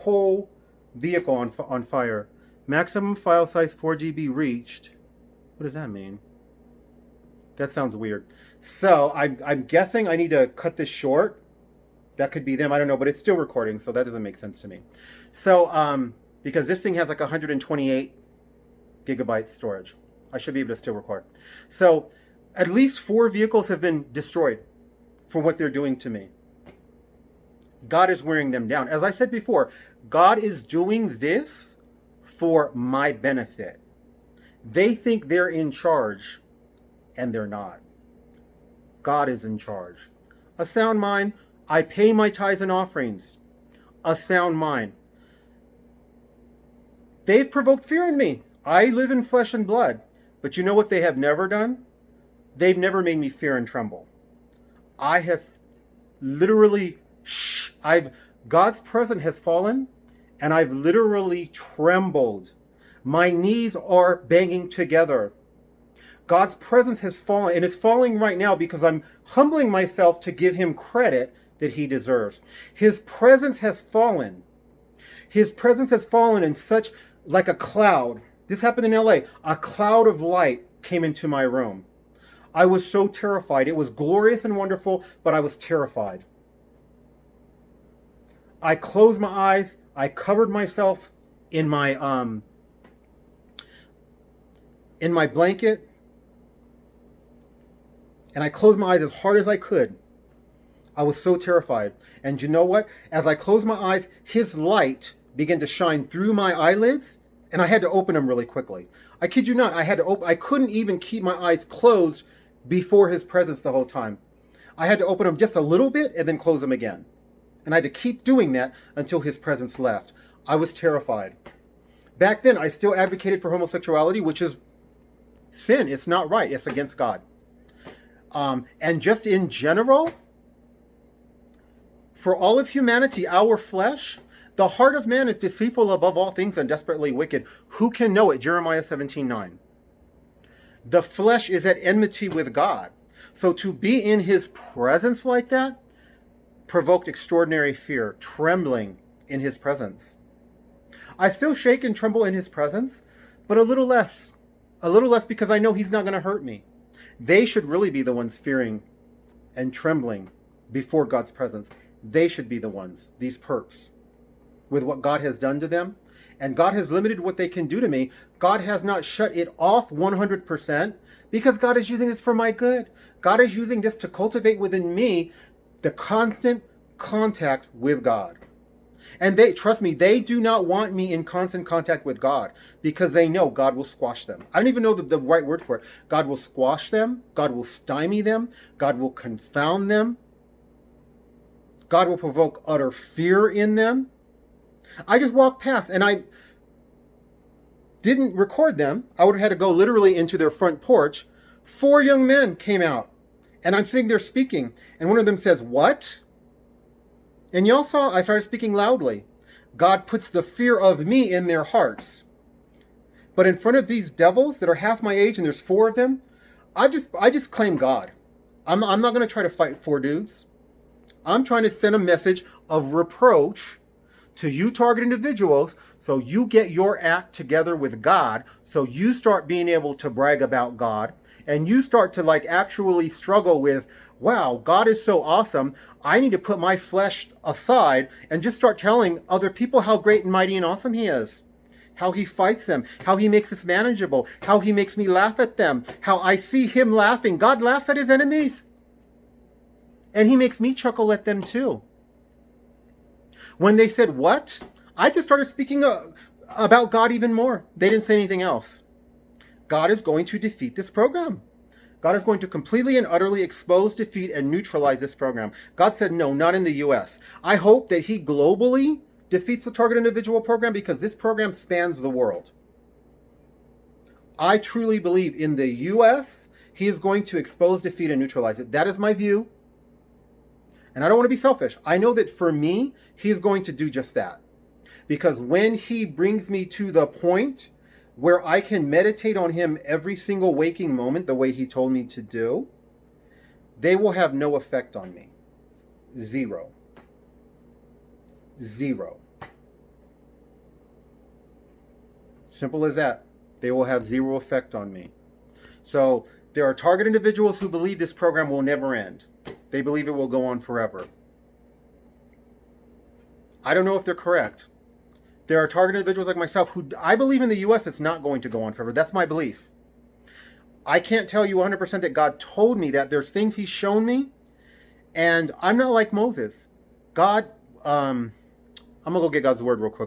whole vehicle on fire. Maximum file size 4 GB reached. What does that mean? That sounds weird. So I'm guessing I need to cut this short. That could be them. I don't know, but it's still recording, so that doesn't make sense to me. So because this thing has like 128 gigabytes storage, I should be able to still record. So at least 4 vehicles have been destroyed for what they're doing to me. God is wearing them down. As I said before, God is doing this for my benefit. They think they're in charge, and they're not. God is in charge. A sound mind. I pay my tithes and offerings. A sound mind. They've provoked fear in me. I live in flesh and blood. But you know what they have never done? They've never made me fear and tremble. I have literally, God's presence has fallen, and I've literally trembled. My knees are banging together. God's presence has fallen, and it's falling right now because I'm humbling myself to give him credit that he deserves. His presence has fallen. His presence has fallen in such like a cloud. This happened in LA. A cloud of light came into my room. I was so terrified. It was glorious and wonderful, but I was terrified. I closed my eyes. I covered myself in my blanket, and I closed my eyes as hard as I could. I was so terrified. And you know what? As I closed my eyes, his light began to shine through my eyelids, and I had to open them really quickly. I kid you not, I couldn't even keep my eyes closed before his presence the whole time. I had to open them just a little bit and then close them again. And I had to keep doing that until his presence left. I was terrified. Back then, I still advocated for homosexuality, which is sin. It's not right. It's against God. And just in general, for all of humanity, our flesh, the heart of man is deceitful above all things and desperately wicked. Who can know it? Jeremiah 17:9. The flesh is at enmity with God. So to be in his presence like that provoked extraordinary fear, trembling in his presence. I still shake and tremble in his presence, but a little less. A little less because I know he's not going to hurt me. They should really be the ones fearing and trembling before God's presence. They should be the ones, these perps, with what God has done to them. And God has limited what they can do to me. God has not shut it off 100% because God is using this for my good. God is using this to cultivate within me the constant contact with God. And they, trust me, they do not want me in constant contact with God because they know God will squash them. I don't even know the right word for it. God will squash them. God will stymie them. God will confound them. God will provoke utter fear in them. I just walked past and I didn't record them. I would have had to go literally into their front porch. 4 young men came out and I'm sitting there speaking. And one of them says, "What?" And y'all saw I started speaking loudly. God puts the fear of me in their hearts. But in front of these devils that are half my age, and there's 4 of them, I just claim God. I'm not going to try to fight 4 dudes. I'm trying to send a message of reproach to you target individuals so you get your act together with God, so you start being able to brag about God, and you start to like actually struggle with, wow, God is so awesome. I need to put my flesh aside and just start telling other people how great and mighty and awesome he is. How he fights them, how he makes us manageable, how he makes me laugh at them, how I see him laughing. God laughs at his enemies. And he makes me chuckle at them too. When they said, "What?" I just started speaking about God even more. They didn't say anything else. God is going to defeat this program. God is going to completely and utterly expose, defeat, and neutralize this program. God said, no, not in the U.S. I hope that he globally defeats the target individual program because this program spans the world. I truly believe in the U.S., he is going to expose, defeat, and neutralize it. That is my view. And I don't want to be selfish. I know that for me, he is going to do just that. Because when he brings me to the point where I can meditate on him every single waking moment the way he told me to do, they will have no effect on me. Zero. Simple as that. They will have zero effect on me. So there are target individuals who believe this program will never end. They believe it will go on forever. I don't know if they're correct. There are target individuals like myself who I believe in the U.S. it's not going to go on forever. That's my belief. I can't tell you 100% that God told me that. There's things he's shown me, and I'm not like Moses. God, I'm going to go get God's word real quick.